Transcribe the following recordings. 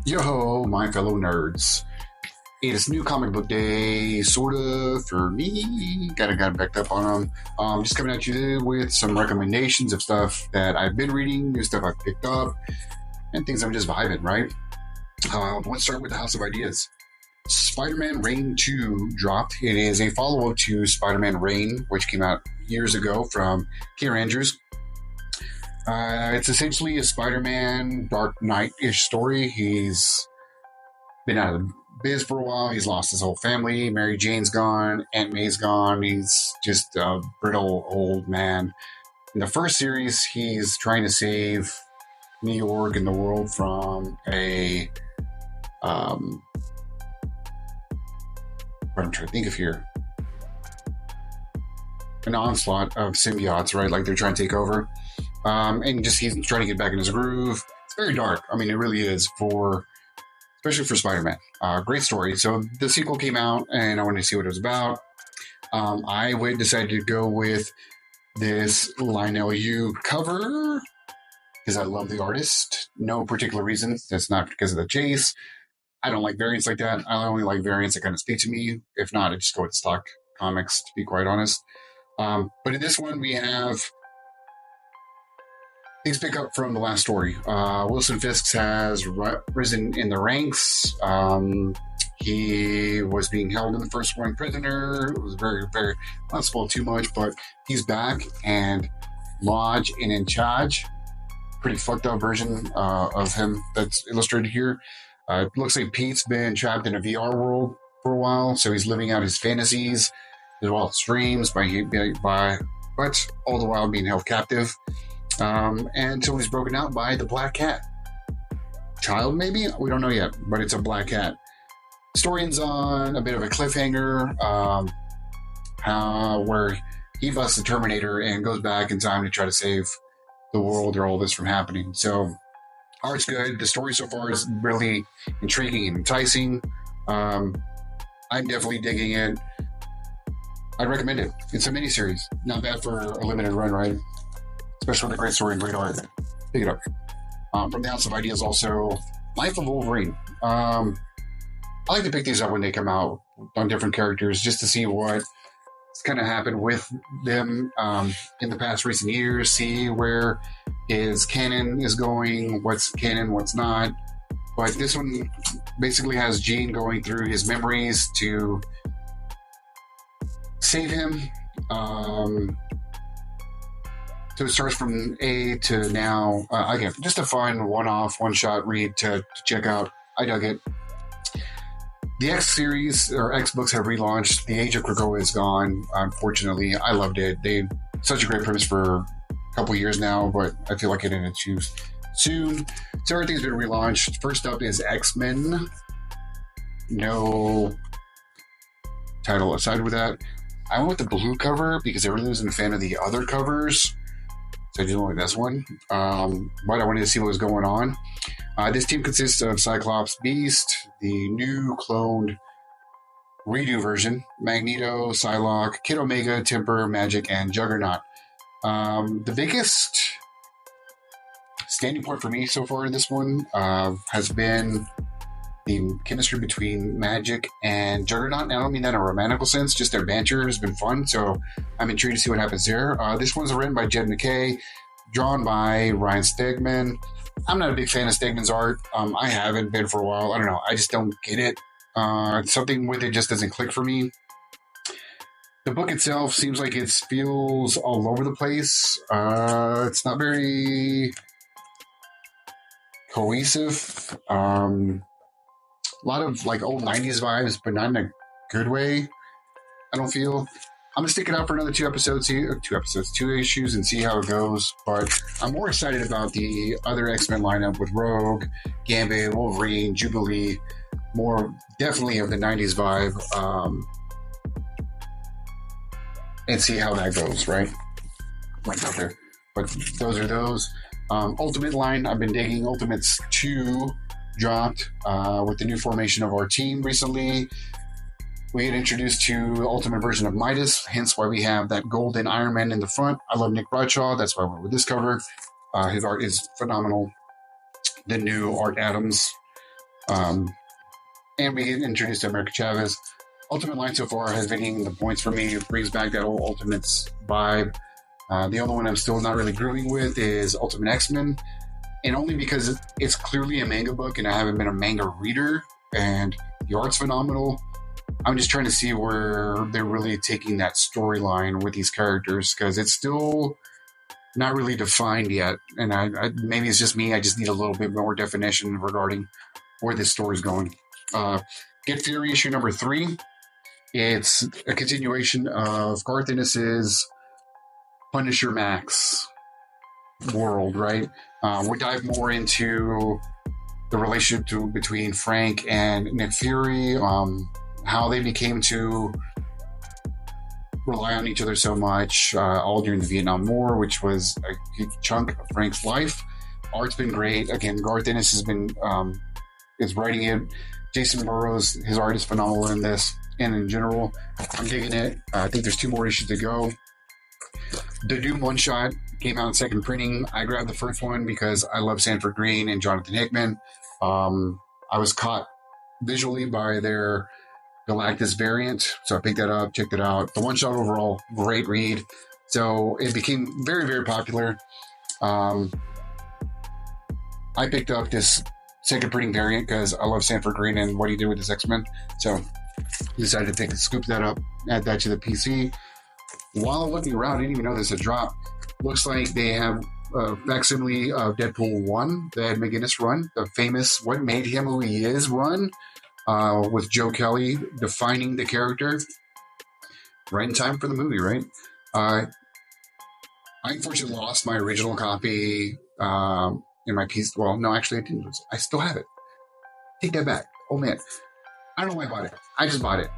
Yo, my fellow nerds. It's new comic book day, sorta, for me. Got backed up on them. Just coming at you with some recommendations of stuff that I've been reading, new stuff I've picked up, and things I'm just vibing, right? Let's start with the House of Ideas. Spider-Man Reign 2 dropped. It is a follow-up to Spider-Man Reign, which came out years ago from Kier Andrews. It's essentially a Spider-Man Dark Knight-ish story. He's been out of the biz for a while. He's lost his whole family. Mary Jane's gone. Aunt May's gone. He's just a brittle old man. In the first series, he's trying to save New York and the world from I'm trying to think of here. An onslaught of symbiotes, right? Like they're trying to take over. And just he's trying to get back in his groove. It's very dark. I mean, it really is, especially for Spider-Man. Great story. So the sequel came out, and I wanted to see what it was about. I decided to go with this Lionel Yu cover because I love the artist. No particular reason. It's not because of the chase. I don't like variants like that. I only like variants that kind of speak to me. If not, I just go with stock comics, to be quite honest. But in this one, we have things pick up from the last story. Wilson Fisk has risen in the ranks. He was being held in the first one prisoner. It was very, very, not spoiled too much, but he's back, and Lodge and in charge. Pretty fucked up version of him that's illustrated here. It looks like Pete's been trapped in a VR world for a while, so he's living out his fantasies as well as dreams but all the while being held captive. Until he's broken out by the Black Cat. Child, maybe? We don't know yet, but it's a Black Cat. Story ends on a bit of a cliffhanger, where he busts the Terminator and goes back in time to try to save the world or all this from happening. So, art's good. The story so far is really intriguing and enticing. I'm definitely digging it. I'd recommend it. It's a miniseries. Not bad for a limited run, right? Especially with a great story and great art. Pick it up. From the House of Ideas also, Life of Wolverine. I like to pick these up when they come out on different characters just to see what's kind of happened with them in the past recent years, see where his canon is going, what's canon, what's not. But this one basically has Jean going through his memories to save him. So it starts from A to now. Again, just a fun one-off, one-shot read to check out. I dug it. The X series, or X books, have relaunched. The Age of Krakoa is gone, unfortunately. I loved it. They such a great premise for a couple years now, but I feel like it ended too soon. So everything's been relaunched. First up is X-Men. No title aside with that. I went with the blue cover because I really wasn't a fan of the other covers. So I just went with this one. But I wanted to see what was going on. This team consists of Cyclops, Beast, the new cloned redo version, Magneto, Psylocke, Kid Omega, Temper, Magic, and Juggernaut. The biggest standing point for me so far in this one has been the chemistry between Magic and Juggernaut. And I don't mean that in a romantical sense, just their banter has been fun. So I'm intrigued to see what happens there. This one's written by Jed MacKay, drawn by Ryan Stegman. I'm not a big fan of Stegman's art. I haven't been for a while. I don't know. I just don't get it. Something with it just doesn't click for me. The book itself seems like it feels all over the place. It's not very cohesive. A lot of like old 90s vibes, but not in a good way, I don't feel. I'm going to stick it out for another two issues and see how it goes. But I'm more excited about the other X-Men lineup with Rogue, Gambit, Wolverine, Jubilee, more definitely of the 90s vibe, and see how that goes, right? Right out there. But those are those. Ultimate line, I've been digging. Ultimates 2 dropped with the new formation of our team recently. We get introduced to ultimate version of Midas, hence why we have that golden Iron Man in the front. I love Nick Bradshaw. That's why I went with this cover. His art is phenomenal. The new Art Adams And we get introduced to America Chavez. Ultimate line so far has been hitting the points for me. It brings back that old Ultimates vibe. The only one I'm still not really grooving with is Ultimate X-Men, and only because it's clearly a manga book and I haven't been a manga reader, and the art's phenomenal. I'm just trying to see where they're really taking that storyline with these characters, because it's still not really defined yet. And I maybe it's just me. I just need a little bit more definition regarding where this story's going. Get Fury issue number 3. It's a continuation of Garth Ennis's Punisher Max world, right? We dive more into the relationship between Frank and Nick Fury, how they became to rely on each other so much, all during the Vietnam War, which was a huge chunk of Frank's life. Art's been great. Again, Garth Ennis has been is writing it. Jason Burrows, his art is phenomenal in this, and in general, I'm digging it. I think there's 2 more issues to go. The Doom one-shot came out in second printing. I grabbed the first one because I love Sanford Green and Jonathan Hickman. I was caught visually by their Galactus variant, so I picked that up, checked it out. The one-shot overall, great read. So it became very, very popular. I picked up this second printing variant because I love Sanford Green and what he did with his X-Men. So decided to scoop that up, add that to the PC. While I'm looking around, I didn't even know there's a drop. Looks like they have a facsimile of Deadpool 1, the Ed McGuinness run, the famous What Made Him Who He Is run, with Joe Kelly defining the character. Right in time for the movie, right? I unfortunately lost my original copy in my piece. Well, no, actually I didn't lose it. I still have it. Take that back. Oh man. I don't know why I bought it. I just bought it.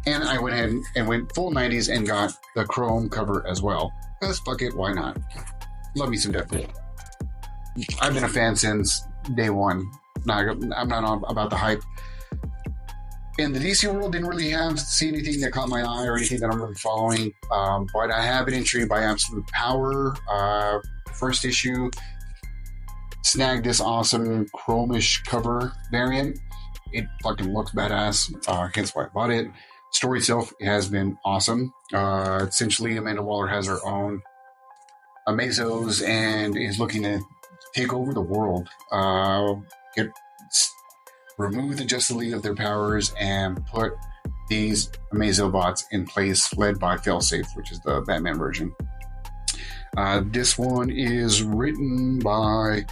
And I went ahead and went full 90s and got the chrome cover as well. Because fuck it, why not? Love me some Deadpool. I've been a fan since day one. I'm not about the hype. In the DC world, didn't really see anything that caught my eye or anything that I'm really following. But I have been intrigued by Absolute Power. First issue. Snagged this awesome chromish cover variant. It fucking looks badass, hence why I bought it. Story itself has been awesome. Essentially, Amanda Waller has her own Amazos and is looking to take over the world. Remove the Justice League of their powers and put these Amazobots in place, led by Failsafe, which is the Batman version. This one is written by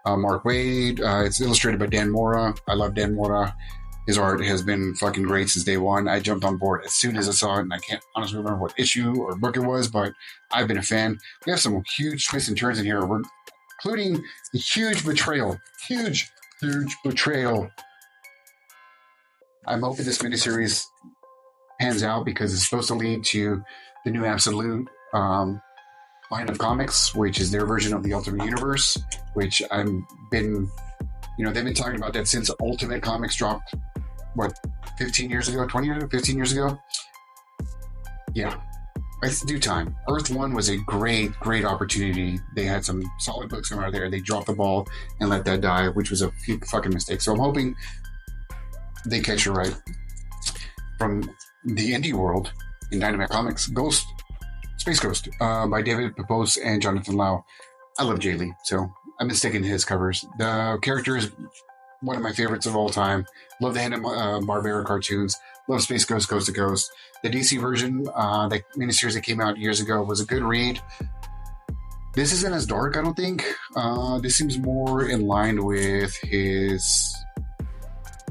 Mark Waid. It's illustrated by Dan Mora. I love Dan Mora. His art has been fucking great since day one. I jumped on board as soon as I saw it, and I can't honestly remember what issue or book it was, but I've been a fan. We have some huge twists and turns in here, including a huge betrayal. Huge betrayal. I'm hoping this miniseries pans out because it's supposed to lead to the new Absolute line of comics, which is their version of the Ultimate Universe, which they've been talking about that since Ultimate Comics dropped, 15 years ago? Yeah, it's due time. Earth 1 was a great opportunity. They had some solid books come out of there. They dropped the ball and let that die, which was a fucking mistake. So I'm hoping they catch it right. From the indie world in Dynamite Comics, Space Ghost, by David Pepose and Jonathan Lau. I love Jay Lee, so I've been sticking to his covers. The character is one of my favorites of all time. Love the Hanna-Barbera cartoons. Love Space Ghost Coast to Coast. The DC version, the miniseries that came out years ago, was a good read. This isn't as dark, I don't think. This seems more in line with his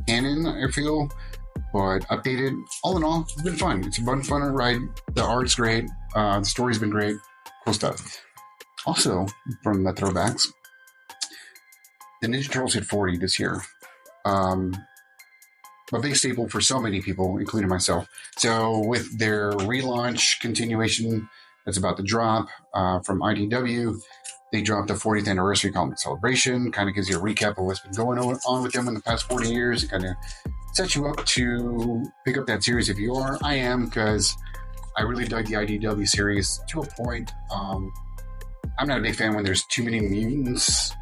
canon, I feel, but updated. All in all, it's been fun. It's a fun ride. The art's great. The story's been great. Cool stuff. Also, from the throwbacks, the Ninja Turtles hit 40 this year. A big staple for so many people, including myself. So with their relaunch continuation that's about to drop from IDW, they dropped a 40th anniversary comic celebration. Kind of gives you a recap of what's been going on with them in the past 40 years. It kind of sets you up to pick up that series if you are. I am, because I really dug the IDW series to a point. I'm not a big fan when there's too many mutants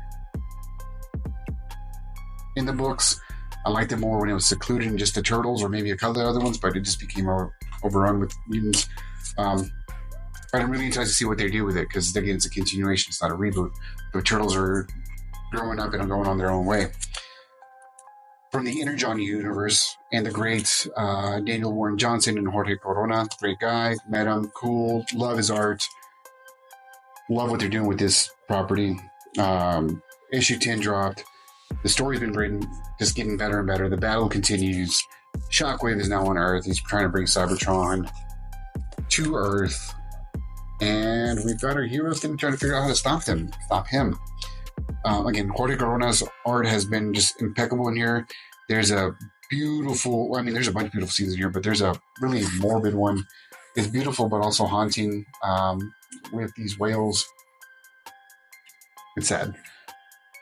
in the books. I liked it more when it was secluded in just the turtles or maybe a couple of other ones, but it just became overrun with mutants. But I'm really excited to see what they do with it because, again, it's a continuation. It's not a reboot. The turtles are growing up and going on their own way. From the Energon universe and the great Daniel Warren Johnson and Jorge Corona. Great guy. Met him. Cool. Love his art. Love what they're doing with this property. Issue 10 dropped. The story's been written, just getting better and better. The battle continues. Shockwave is now on Earth. He's trying to bring Cybertron to Earth. And we've got our heroes trying to figure out how to stop him. Again, Jorge Corona's art has been just impeccable in here. There's a beautiful, there's a bunch of beautiful scenes in here, but there's a really morbid one. It's beautiful, but also haunting with these whales. It's sad.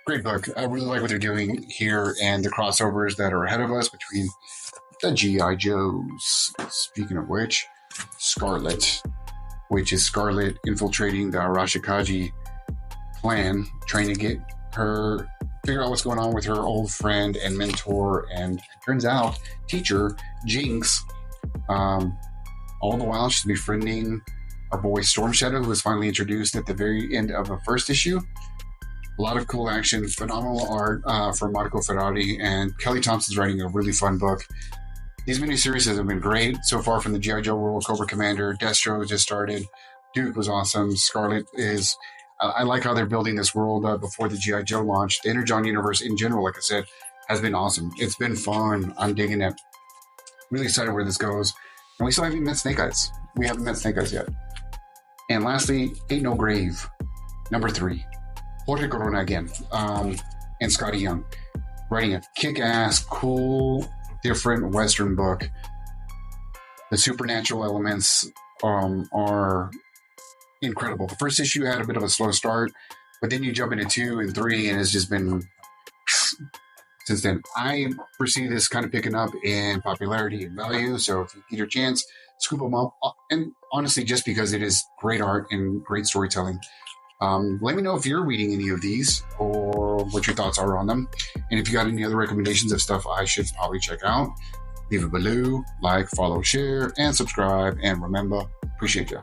Great book. I really like what they're doing here and the crossovers that are ahead of us between the G.I. Joes. Speaking of which, Scarlet, which is Scarlet infiltrating the Arashikage clan, trying to get her, figure out what's going on with her old friend and mentor, and turns out teacher, Jinx. All the while, she's befriending our boy Storm Shadow, who was finally introduced at the very end of the first issue. A lot of cool action, phenomenal art from Marco Ferrari, and Kelly Thompson's writing a really fun book. These miniseries have been great so far from the G.I. Joe world. Cobra Commander, Destro just started. Duke was awesome. Scarlet is... I like how they're building this world before the G.I. Joe launch. The Energon universe in general, like I said, has been awesome. It's been fun. I'm digging it. Really excited where this goes. And we still haven't met Snake Eyes. We haven't met Snake Eyes yet. And lastly, Ain't No Grave, number 3. Jorge Corona again, and Scotty Young, writing a kick-ass, cool, different Western book. The supernatural elements are incredible. The first issue had a bit of a slow start, but then you jump into 2 and 3, and it's just been since then. I foresee this kind of picking up in popularity and value, so if you get your chance, scoop them up. And honestly, just because it is great art and great storytelling. Let me know if you're reading any of these or what your thoughts are on them. And if you got any other recommendations of stuff I should probably check out, leave it below, like, follow, share, and subscribe. And remember, appreciate you.